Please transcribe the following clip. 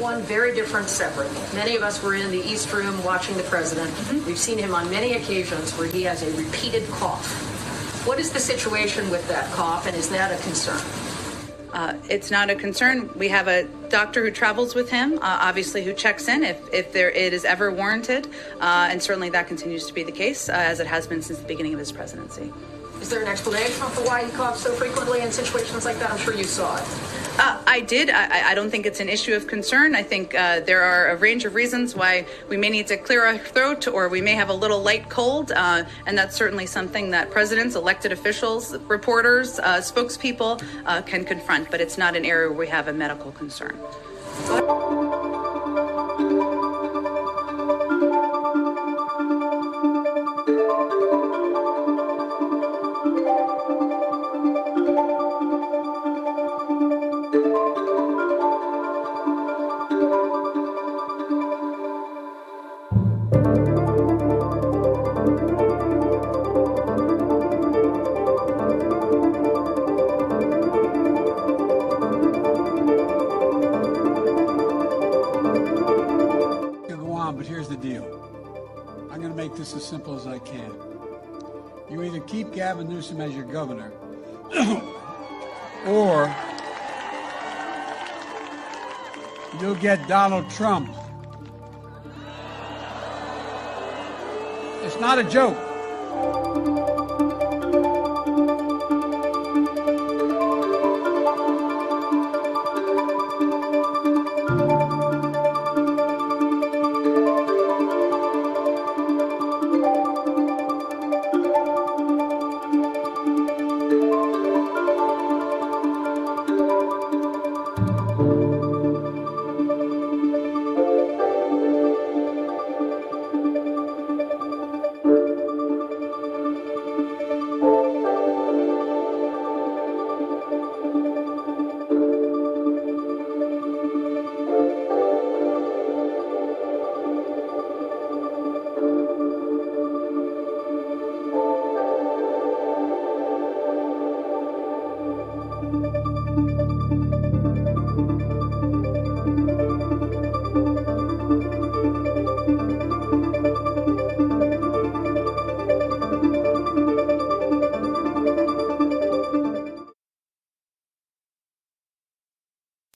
One, very different, separate. Many of us were in the East Room watching the president. We've seen him on many occasions where he has a repeated cough. What is the situation with that cough, and is that a concern? It's not a concern. We have a doctor who travels with him, obviously, who checks in if it is ever warranted, and certainly that continues to be the case, as it has been since the beginning of his presidency. Is there an explanation for why he coughs so frequently in situations like that? I'm sure you saw it. I did. I don't think it's an issue of concern. I think there are a range of reasons why we may need to clear our throat, or we may have a little light cold, and that's certainly something that presidents, elected officials, reporters, spokespeople can confront, but it's not an area where we have a medical concern. But here's the deal. I'm going to make this as simple as I can. You either keep Gavin Newsom as your governor, or you'll get Donald Trump. It's not a joke.